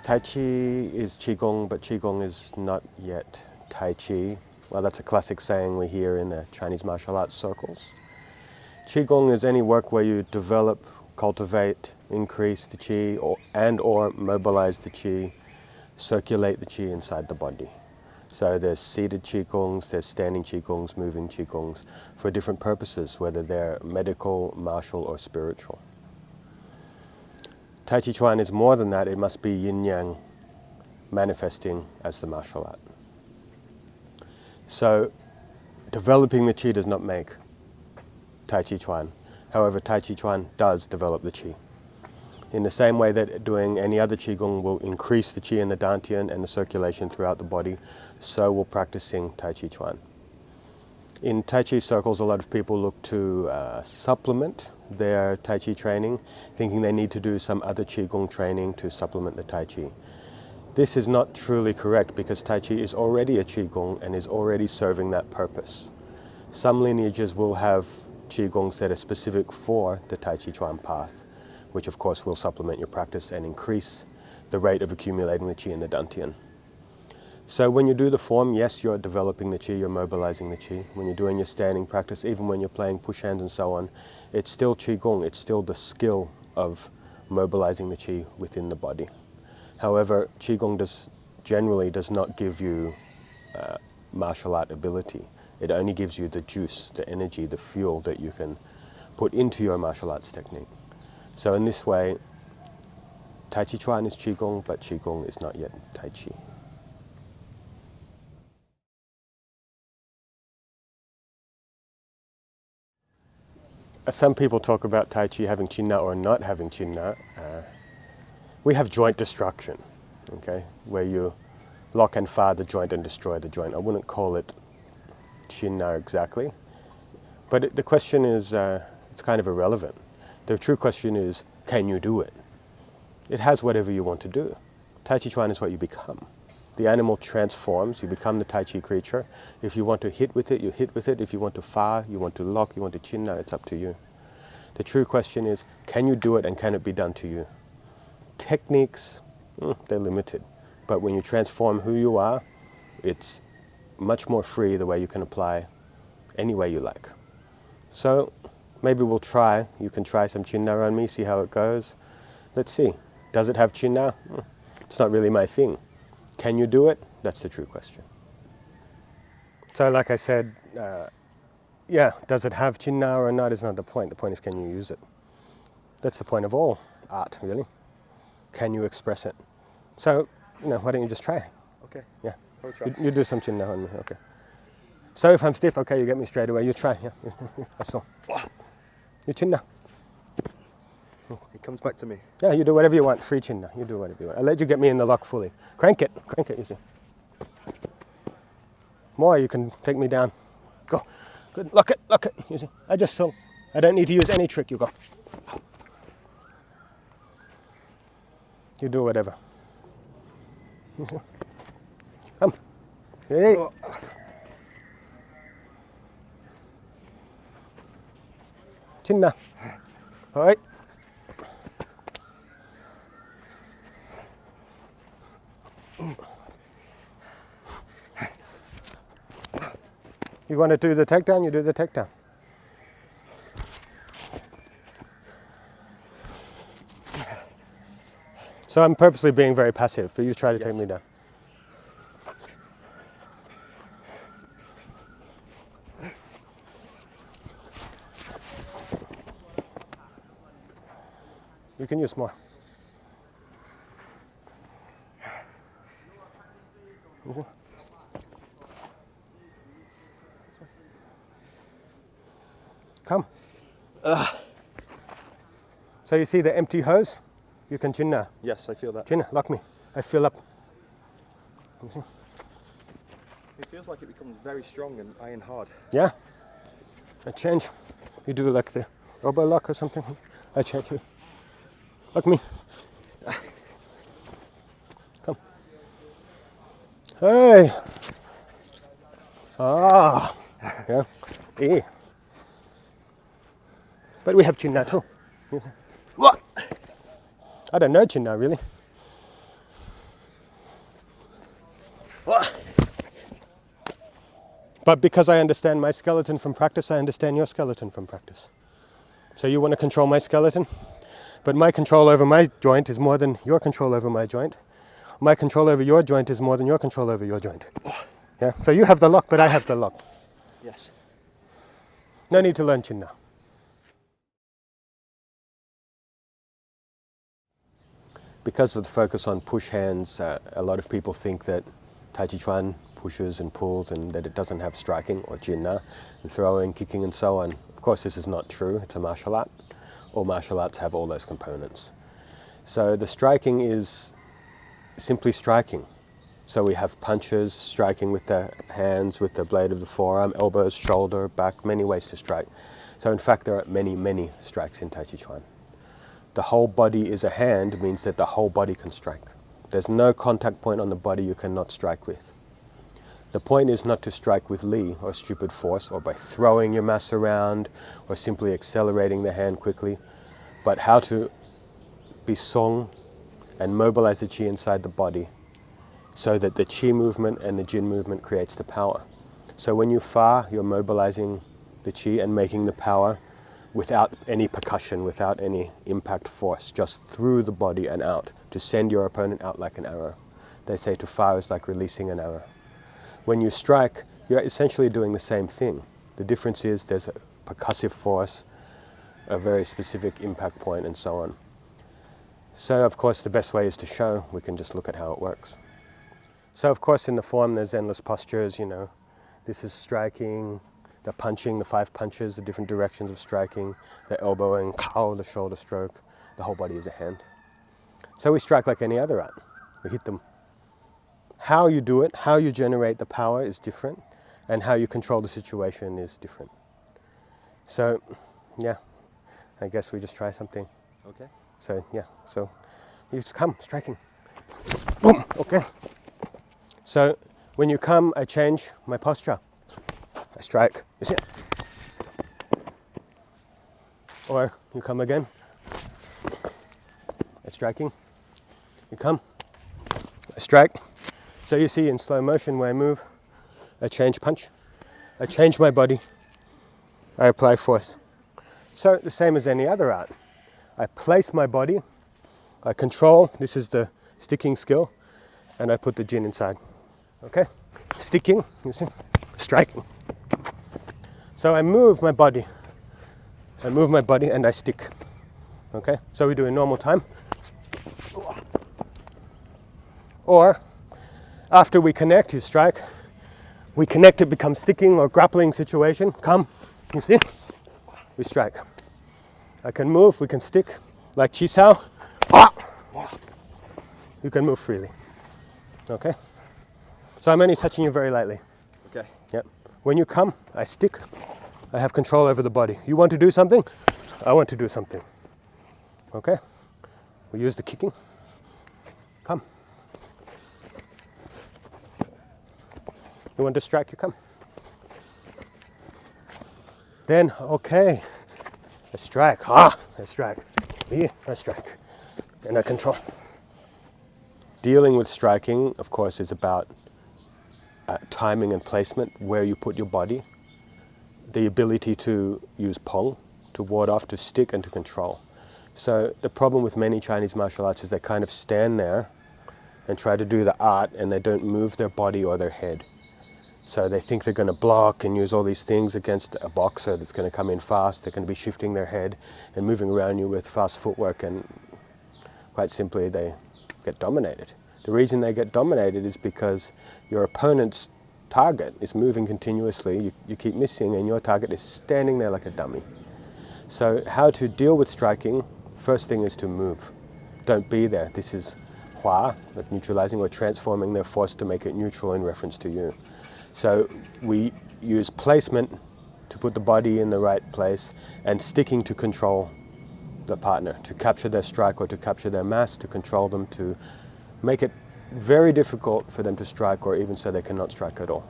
Tai Chi is Qigong, but Qigong is not yet Tai Chi. Well, that's a classic saying we hear in the Chinese martial arts circles. Qigong is any work where you develop, cultivate, increase the Qi or mobilize the Qi, circulate the Qi inside the body. So there's seated Qigongs, there's standing Qigongs, moving Qigongs for different purposes, whether they're medical, martial, or spiritual. Taijiquan is more than that. It must be yin-yang manifesting as the martial art. So developing the Qi does not make Taijiquan. However, Taijiquan does develop the Qi. In the same way that doing any other Qigong will increase the Qi in the Dantian and the circulation throughout the body, so will practicing Taijiquan. In Tai Chi circles, a lot of people look to supplement their Tai Chi training, thinking they need to do some other Qigong training to supplement the Tai Chi. This is not truly correct because Tai Chi is already a Qigong and is already serving that purpose. Some lineages will have Qigongs that are specific for the Taijiquan path, which of course will supplement your practice and increase the rate of accumulating the Qi in the Dantian. So when you do the form, yes, you're developing the Qi, you're mobilizing the Qi. When you're doing your standing practice, even when you're playing push hands and so on, it's still Qigong, it's still the skill of mobilizing the Qi within the body. However, Qigong generally does not give you martial art ability. It only gives you the juice, the energy, the fuel that you can put into your martial arts technique. So in this way, Taijiquan is Qigong, but Qigong is not yet Tai Chi. Some people talk about Tai Chi having Qinna or not having Qinna. We have joint destruction, okay, where you lock and fire the joint and destroy the joint. I wouldn't call it Qinna exactly, but the question is, it's kind of irrelevant. The true question is, can you do it? It has whatever you want to do. Taijiquan is what you become. The animal transforms, you become the Tai Chi creature. If you want to hit with it, you hit with it. If you want to fire, you want to lock, you want to Qinna, it's up to you. The true question is, can you do it and can it be done to you? Techniques, they're limited. But when you transform who you are, it's much more free the way you can apply any way you like. So maybe we'll try. You can try some Qinna on me, see how it goes. Let's see. Does it have Qinna? It's not really my thing. Can you do it? That's the true question. So like I said, yeah, does it have Qinna or not is not the point. The point is, can you use it? That's the point of all art, really. Can you express it? So, why don't you just try? Okay. Yeah. I'll try. You do some Qinna on me, okay. So if I'm stiff, okay, you get me straight away. You try, yeah. That's all. You Qinna. It comes back to me. Yeah, you do whatever you want. Free Qinna. You do whatever you want. I'll let you get me in the lock fully. Crank it, you see. More, you can take me down. Go. Good. Lock it, you see. I don't need to use any trick. You go. You do whatever. Come. Hey. Qinna. All right. You want to do the takedown? You do the takedown. So I'm purposely being very passive, but you try to take me down. You can use more. Mm-hmm. Come. So you see the empty hose? You can Qinna. Yes, I feel that. Qinna, lock me. I fill up. You see? It feels like it becomes very strong and iron hard. Yeah. I change. You do like the elbow lock or something. I change you. Look me. Come. Hey. Ah. Yeah. Eh. But we have Qinna too. What? I don't know Qinna really. But because I understand my skeleton from practice, I understand your skeleton from practice. So you want to control my skeleton, but my control over my joint is more than your control over my joint. My control over your joint is more than your control over your joint. Yeah. So you have the lock, but I have the lock. Yes. No need to learn Chin now. Because of the focus on push hands, a lot of people think that Taijiquan pushes and pulls and that it doesn't have striking or Jinna and throwing, kicking and so on. Of course this is not true, it's a martial art. All martial arts have all those components. So the striking is simply striking. So we have punches, striking with the hands, with the blade of the forearm, elbows, shoulder, back, many ways to strike. So in fact there are many, many strikes in Taijiquan. The whole body is a hand means that the whole body can strike. There's no contact point on the body you cannot strike with. The point is not to strike with li or stupid force or by throwing your mass around or simply accelerating the hand quickly, but how to be song and mobilize the qi inside the body so that the qi movement and the jin movement creates the power. So when you fa, you're mobilizing the qi and making the power without any percussion, without any impact force, just through the body and out, to send your opponent out like an arrow. They say to fa is like releasing an arrow. When you strike, you're essentially doing the same thing. The difference is there's a percussive force, a very specific impact point, and so on. So of course the best way is to show. We can just look at how it works. So of course in the form there's endless postures, you know. This is striking, the punching, the 5 punches, the different directions of striking, the elbowing, kao, the shoulder stroke, the whole body is a hand. So we strike like any other art. We hit them. How you do it, how you generate the power is different, and how you control the situation is different. So, yeah, I guess we just try something. Okay. So, yeah, so you just come, striking. Boom, okay. So, when you come, I change my posture. I strike, you see it? Or you come again, I'm striking, you come, I strike. So you see in slow motion when I move, I change punch, I change my body, I apply force. So the same as any other art. I place my body, I control, this is the sticking skill, and I put the jin inside. Okay? Sticking, you see, striking. So I move my body and I stick. Okay? So we do in normal time. Or after we connect, you strike. We connect, it becomes sticking or grappling situation. Come, you see? We strike. I can move, we can stick, like Chi Sao. You can move freely. Okay? So I'm only touching you very lightly. Okay. Yep. When you come, I stick. I have control over the body. You want to do something? I want to do something. Okay? We use the kicking. Come. You want to strike, you come. Then, okay, I strike. I strike. Here, I strike. And I control. Dealing with striking, of course, is about timing and placement, where you put your body, the ability to use pong, to ward off, to stick, and to control. So the problem with many Chinese martial arts is they kind of stand there and try to do the art, and they don't move their body or their head. So they think they're going to block and use all these things against a boxer that's going to come in fast. They're going to be shifting their head and moving around you with fast footwork, and quite simply they get dominated. The reason they get dominated is because your opponent's target is moving continuously, you keep missing, and your target is standing there like a dummy. So how to deal with striking, first thing is to move. Don't be there. This is hua, like neutralizing or transforming their force to make it neutral in reference to you. So we use placement to put the body in the right place, and sticking to control the partner, to capture their strike or to capture their mass, to control them, to make it very difficult for them to strike, or even so they cannot strike at all.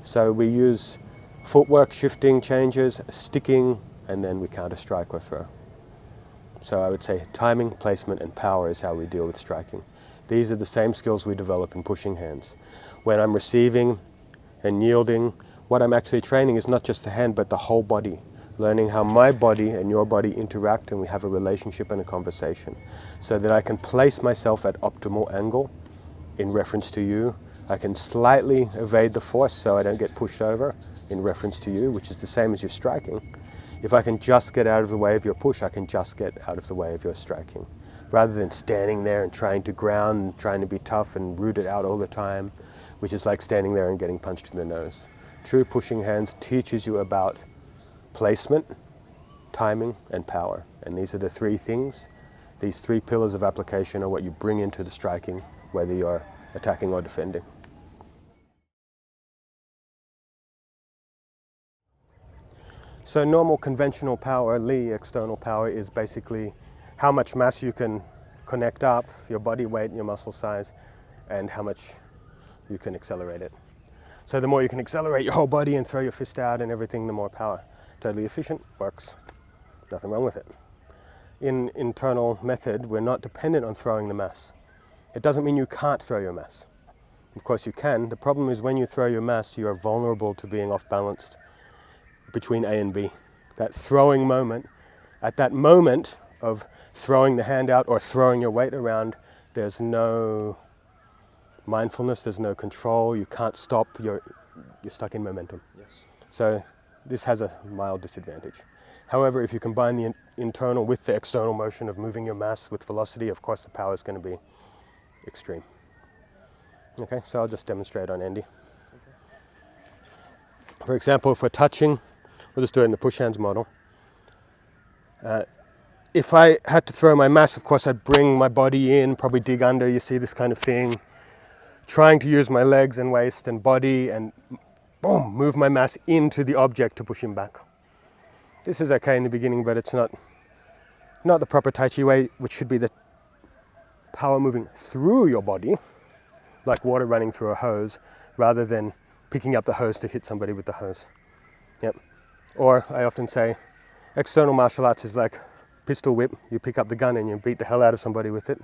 So we use footwork, shifting, changes, sticking, and then we counter strike or throw. So I would say timing, placement, and power is how we deal with striking. These are the same skills we develop in pushing hands. When I'm receiving and yielding, what I'm actually training is not just the hand, but the whole body. Learning how my body and your body interact, and we have a relationship and a conversation, so that I can place myself at optimal angle in reference to you. I can slightly evade the force so I don't get pushed over in reference to you, which is the same as your striking. If I can just get out of the way of your push, I can just get out of the way of your striking. Rather than standing there and trying to ground and trying to be tough and root it out all the time, which is like standing there and getting punched in the nose. True pushing hands teaches you about placement, timing, and power. And these are the three things. These three pillars of application are what you bring into the striking, whether you're attacking or defending. So normal conventional power, Li external power, is basically how much mass you can connect up, your body weight, your muscle size, and how much you can accelerate it. So the more you can accelerate your whole body and throw your fist out and everything, the more power. Totally efficient, works, nothing wrong with it. In internal method, we're not dependent on throwing the mass. It doesn't mean you can't throw your mass. Of course you can. The problem is when you throw your mass, you are vulnerable to being off-balanced between A and B. That throwing moment, at that moment of throwing the hand out or throwing your weight around, there's no mindfulness, there's no control, you can't stop, you're stuck in momentum. Yes. So this has a mild disadvantage. However, if you combine the internal with the external motion of moving your mass with velocity, of course the power is going to be extreme. Okay, so I'll just demonstrate on Andy. For example, if we're touching, we'll just do it in the push hands model. If I had to throw my mass, of course I'd bring my body in, probably dig under, you see this kind of thing, trying to use my legs and waist and body and boom, move my mass into the object to push him back. This is okay in the beginning, but it's not the proper Tai Chi way, which should be the power moving through your body, like water running through a hose, rather than picking up the hose to hit somebody with the hose. Yep. Or I often say, external martial arts is like pistol whip. You pick up the gun and you beat the hell out of somebody with it.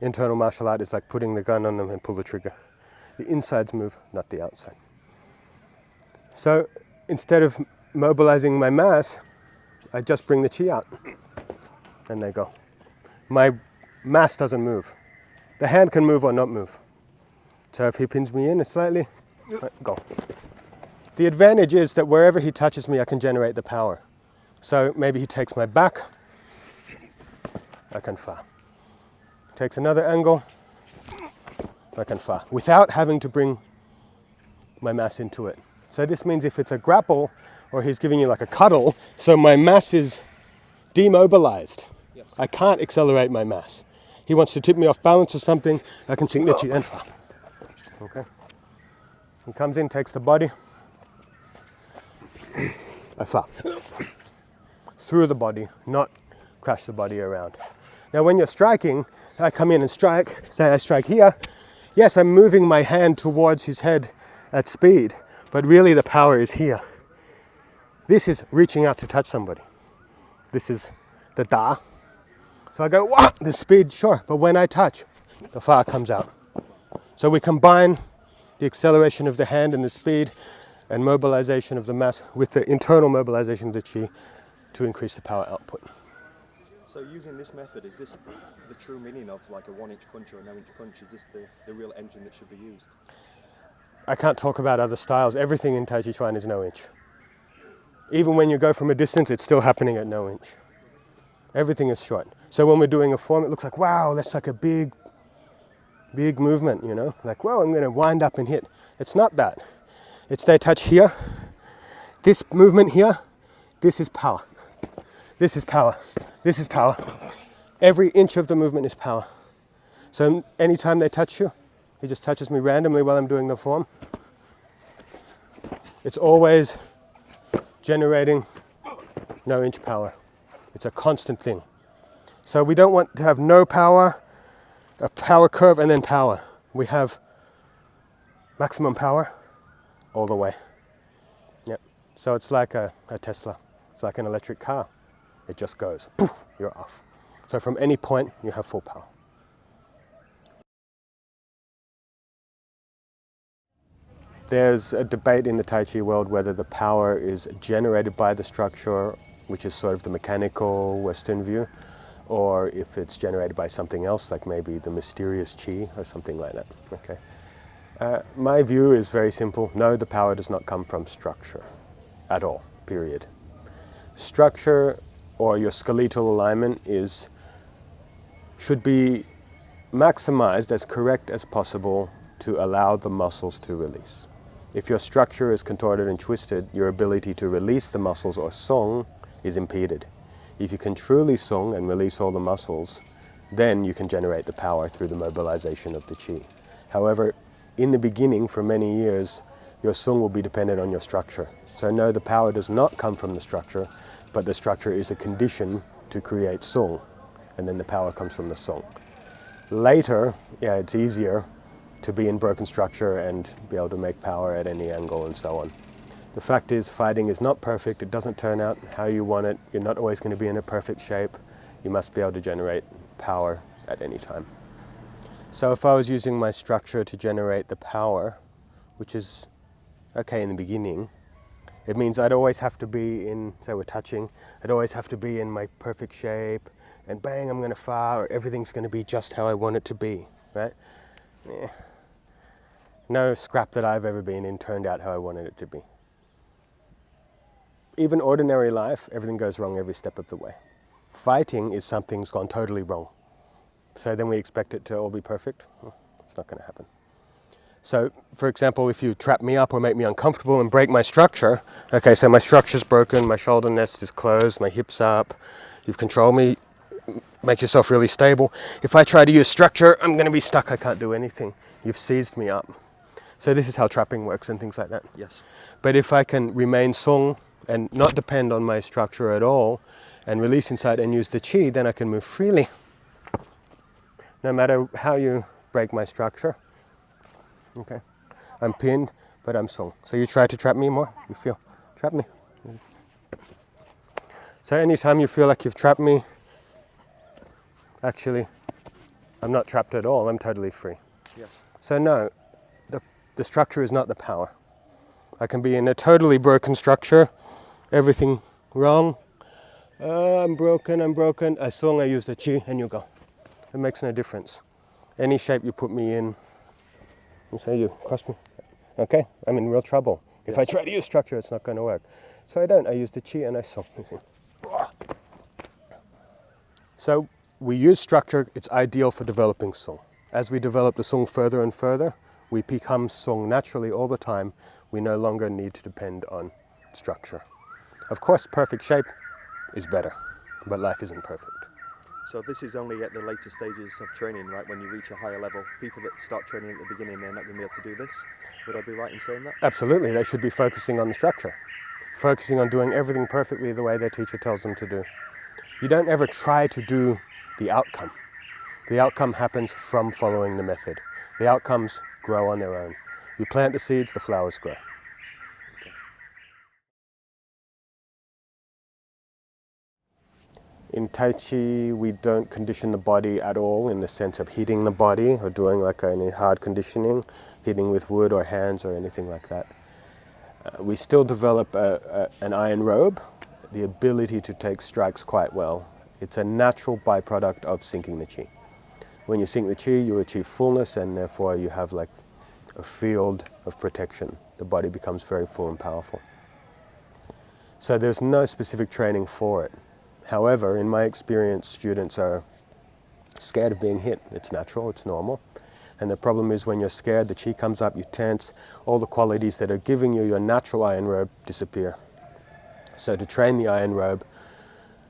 Internal martial art is like putting the gun on them and pull the trigger. The insides move, not the outside. So instead of mobilizing my mass, I just bring the chi out and they go. My mass doesn't move. The hand can move or not move. So if he pins me in, it's slightly, go. The advantage is that wherever he touches me, I can generate the power. So maybe he takes my back, I can fa. Takes another angle, I can fa, without having to bring my mass into it. So this means if it's a grapple, or he's giving you like a cuddle, so my mass is demobilized. Yes. I can't accelerate my mass. He wants to tip me off balance or something, I can sing the chi and fa. Okay. He comes in, takes the body, I fa. Through the body, not crash the body around. Now when you're striking, I come in and strike, say I strike here, yes, I'm moving my hand towards his head at speed, but really the power is here. This is reaching out to touch somebody. This is the da. So I go, wah, the speed, sure, but when I touch, the fa comes out. So we combine the acceleration of the hand and the speed and mobilization of the mass with the internal mobilization of the chi to increase the power output. So using this method, is this the true meaning of like a 1-inch punch or a 9-inch punch? Is this the real engine that should be used? I can't talk about other styles. Everything in Taijiquan is no inch. Even when you go from a distance, it's still happening at no inch. Everything is short. So when we're doing a form, it looks like, wow, that's like a big movement, you know? Like, wow, I'm gonna wind up and hit. It's not that. It's they touch here, this movement here, this is power. This is power. This is power. Every inch of the movement is power. So anytime they touch you, he just touches me randomly while I'm doing the form. It's always generating no inch power. It's a constant thing. So we don't want to have no power, a power curve, and then power. We have maximum power all the way. Yep. So it's like a Tesla. It's like an electric car. It just goes, poof, you're off. So from any point, you have full power. There's a debate in the Tai Chi world whether the power is generated by the structure, which is sort of the mechanical Western view, or if it's generated by something else, like maybe the mysterious Qi or something like that. Okay. My view is very simple. No, the power does not come from structure at all, period. Structure or your skeletal alignment should be maximized as correct as possible to allow the muscles to release. If your structure is contorted and twisted, your ability to release the muscles or song is impeded. If you can truly song and release all the muscles, then you can generate the power through the mobilization of the Qi. However, in the beginning, for many years, your song will be dependent on your structure. So no, the power does not come from the structure, but the structure is a condition to create song, and then the power comes from the song. Later, yeah, it's easier to be in broken structure and be able to make power at any angle and so on. The fact is, fighting is not perfect. It doesn't turn out how you want it. You're not always going to be in a perfect shape. You must be able to generate power at any time. So if I was using my structure to generate the power, which is okay in the beginning, it means I'd always have to be in, say we're touching, I'd always have to be in my perfect shape, and bang, I'm going to fire, or everything's going to be just how I want it to be, right? Yeah. No scrap that I've ever been in turned out how I wanted it to be. Even ordinary life, everything goes wrong every step of the way. Fighting is something's gone totally wrong. So then we expect it to all be perfect? It's not going to happen. So, for example, if you trap me up or make me uncomfortable and break my structure, okay, so my structure's broken, my shoulder nest is closed, my hips up, you've controlled me, make yourself really stable. If I try to use structure, I'm going to be stuck, I can't do anything. You've seized me up. So this is how trapping works and things like that. Yes. But if I can remain song and not depend on my structure at all and release inside and use the Qi, then I can move freely. No matter how you break my structure. Okay. I'm pinned, but I'm song. So you try to trap me more, you feel, trap me. So anytime you feel like you've trapped me, actually, I'm not trapped at all, I'm totally free. Yes. So no, the structure is not the power. I can be in a totally broken structure, everything wrong. I'm broken, I song, I use the Qi, and you go. It makes no difference. Any shape you put me in, you say you cross me, okay, I'm in real trouble. If Yes. I try to use structure, it's not going to work. So I don't, I use the Qi and I song. So we use structure, it's ideal for developing song. As we develop the song further and further, we become song naturally all the time. We no longer need to depend on structure. Of course, perfect shape is better, but life isn't perfect. So this is only at the later stages of training, right? When you reach a higher level, people that start training at the beginning, they're not going to be able to do this. Would I be right in saying that? Absolutely, they should be focusing on the structure, focusing on doing everything perfectly the way their teacher tells them to do. You don't ever try to do the outcome. The outcome happens from following the method. The outcomes grow on their own. You plant the seeds, the flowers grow. In Tai Chi, we don't condition the body at all in the sense of hitting the body or doing like any hard conditioning, hitting with wood or hands or anything like that. We still develop an iron robe, the ability to take strikes quite well. It's a natural byproduct of sinking the Qi. When you sink the Qi, you achieve fullness, and therefore you have like a field of protection. The body becomes very full and powerful. So there's no specific training for it. However, in my experience, students are scared of being hit. It's natural, it's normal. And the problem is when you're scared, the Qi comes up, you tense, all the qualities that are giving you your natural iron robe disappear. So to train the iron robe,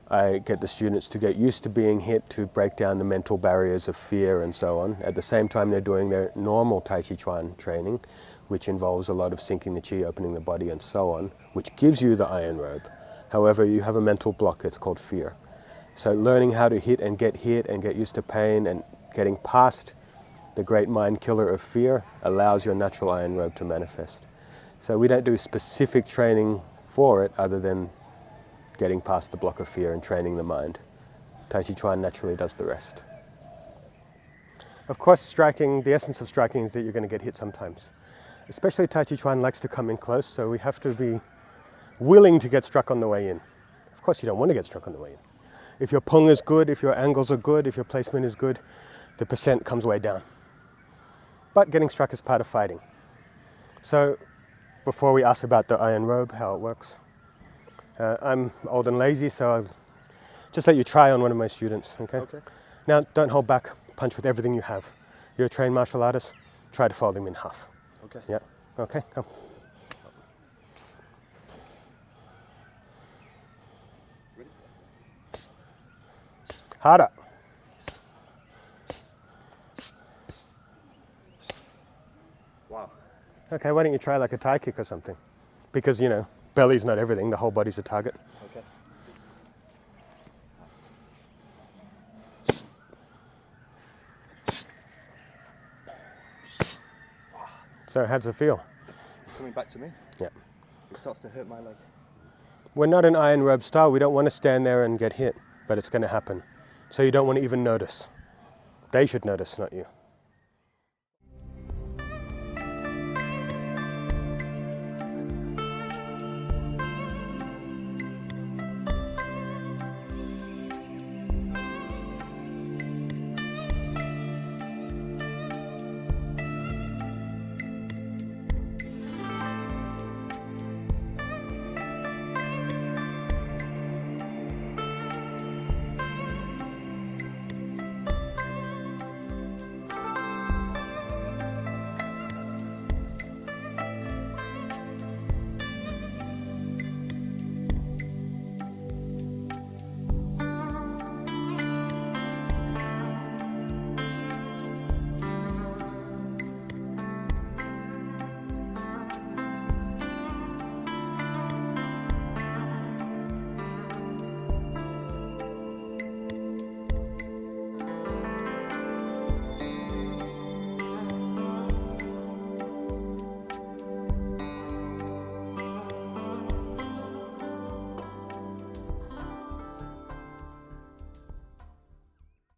I get the students to get used to being hit, to break down the mental barriers of fear and so on. At the same time, they're doing their normal Taijiquan training, which involves a lot of sinking the Qi, opening the body and so on, which gives you the iron robe. However, you have a mental block, it's called fear. So learning how to hit and get used to pain and getting past the great mind killer of fear allows your natural iron robe to manifest. So we don't do specific training for it other than getting past the block of fear and training the mind. Taijiquan naturally does the rest. Of course, striking, the essence of striking is that you're going to get hit sometimes. especially Taijiquan likes to come in close, so we have to be willing to get struck on the way in. Of course, you don't want to get struck on the way in. If your pung is good, if your angles are good, if your placement is good, the percent comes way down. But getting struck is part of fighting. So before we ask about the iron robe, how it works, I'm old and lazy, so I'll just let you try on one of my students, okay? Okay. Now, don't hold back, punch with everything you have. You're a trained martial artist, try to fold him in half. Okay. Yeah, okay, come. Harder. Wow. Okay, why don't you try like a Thai kick or something? Because, you know, belly's not everything, the whole body's a target. Okay. So how's it feel? It's coming back to me. Yeah. It starts to hurt my leg. We're not an iron robe style, we don't want to stand there and get hit, but it's going to happen. So you don't want to even notice. They should notice, not you.